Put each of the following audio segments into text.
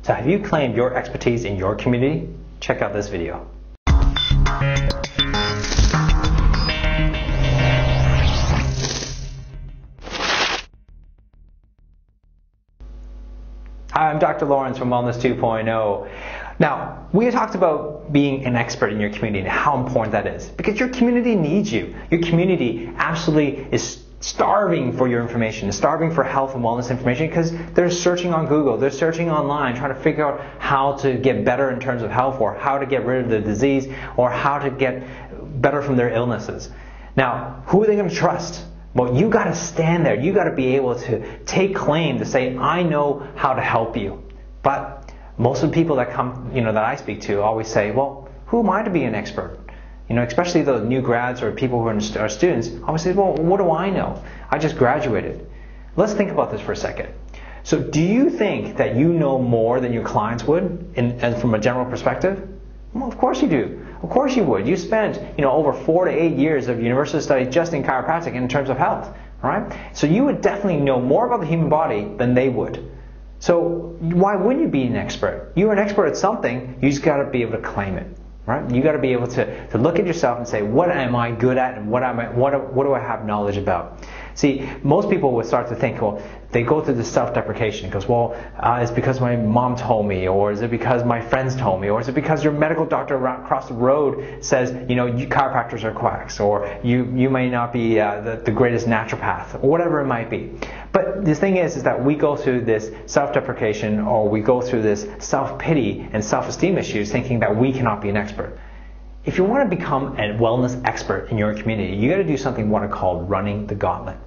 So have you claimed your expertise in your community? Check out this video. Hi, I'm Dr. Laurence from Wellness 2.0. Now, we talked about being an expert in your community and how important that is, because your community needs you. Your community absolutely is starving for your information, is starving for health and wellness information, because they're searching on Google, they're searching online, trying to figure out how to get better in terms of health, or how to get rid of the disease, or how to get better from their illnesses. Now, who are they going to trust? Well, you got to stand there. You got to be able to take claim to say, I know how to help you. But most of the people that come, that I speak to always say, well, who am I to be an expert? Especially the new grads or people who are students, always say, well, what do I know? I just graduated. Let's think about this for a second. So do you think that you know more than your clients would, and from a general perspective? Well, of course you do. Of course you would. You spent, over 4 to 8 years of university studies just in chiropractic in terms of health, right? So you would definitely know more about the human body than they would. So why wouldn't you be an expert? You're an expert at something, you just got to be able to claim it, right? You got to be able to look at yourself and say, what am I good at, and what do I have knowledge about? See, most people would start to think, well, they go through this self-deprecation. It goes, well, it's because my mom told me, or is it because my friends told me, or is it because your medical doctor across the road says, you chiropractors are quacks, or you may not be the greatest naturopath, or whatever it might be. But the thing is that we go through this self-deprecation, or we go through this self-pity and self-esteem issues thinking that we cannot be an expert. If you want to become a wellness expert in your community, you got to do something what are called running the gauntlet.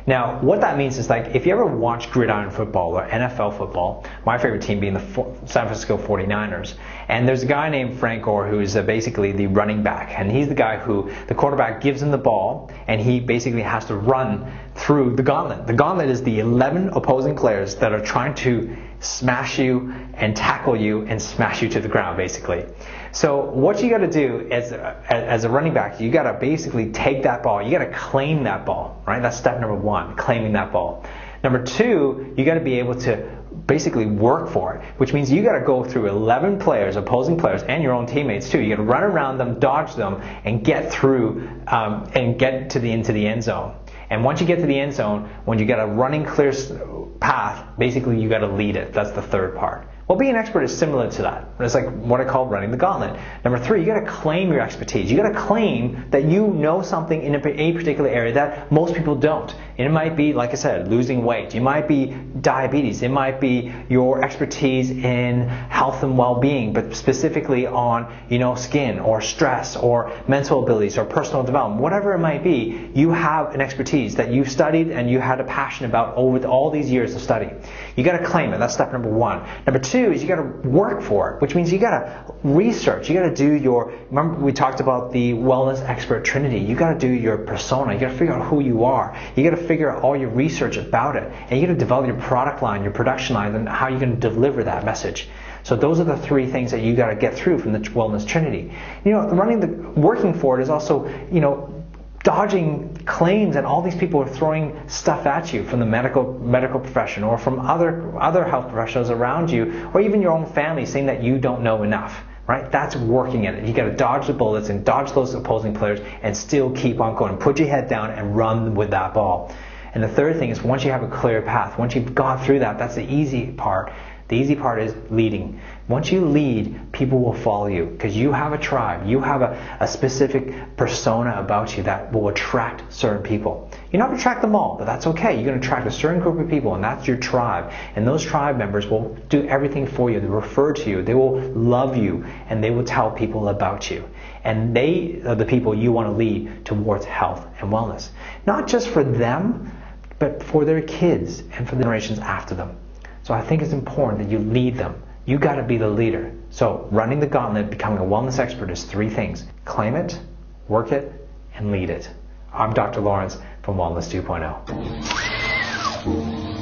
Now, what that means is, like, if you ever watch gridiron football or NFL football, my favorite team being the San Francisco 49ers, and there's a guy named Frank Gore who is basically the running back, and he's the guy who the quarterback gives him the ball, and he basically has to run through the gauntlet. The gauntlet is the 11 opposing players that are trying to smash you and tackle you and smash you to the ground, basically. So what you got to do as a running back, you got to basically take that ball. You got to claim that ball, right? That's step number one, claiming that ball. Number two, you got to be able to basically work for it, which means you got to go through 11 players, opposing players, and your own teammates too. You got to run around them, dodge them, and get through and get into the end zone. And once you get to the end zone, when you get a running clear path, basically you got to lead it. That's the third part. Well, being an expert is similar to that. It's like what I call running the gauntlet. Number three, you got to claim your expertise. You got to claim that you know something in a particular area that most people don't. And it might be, like I said, losing weight. It might be diabetes. It might be your expertise in health and well-being, but specifically on, skin or stress or mental abilities or personal development. Whatever it might be, you have an expertise that you've studied and you had a passion about over all these years of study. You got to claim it. That's step number one. Number two is you got to work for it, which means you got to research. You got to do remember we talked about the wellness expert trinity. You got to do your persona. You got to figure out who you are. You got to figure out all your research about it, and you got to develop your product line, your production line, and how you're going to deliver that message. So those are the three things that you got to get through from the wellness trinity. Working for it is also, dodging claims, and all these people are throwing stuff at you from the medical profession or from other health professionals around you, or even your own family saying that you don't know enough, right? That's working at it. You got to dodge the bullets and dodge those opposing players and still keep on going. Put your head down and run with that ball. And the third thing is, once you have a clear path, once you've gone through that, that's the easy part. The easy part is leading. Once you lead, people will follow you because you have a tribe. You have a specific persona about you that will attract certain people. You're not going to attract them all, but that's okay. You're going to attract a certain group of people, and that's your tribe. And those tribe members will do everything for you. They refer to you. They will love you, and they will tell people about you. And they are the people you want to lead towards health and wellness. Not just for them, but for their kids and for the generations after them. So I think it's important that you lead them. You got to be the leader. So running the gauntlet, becoming a wellness expert is three things. Claim it, work it, and lead it. I'm Dr. Laurence from Wellness 2.0.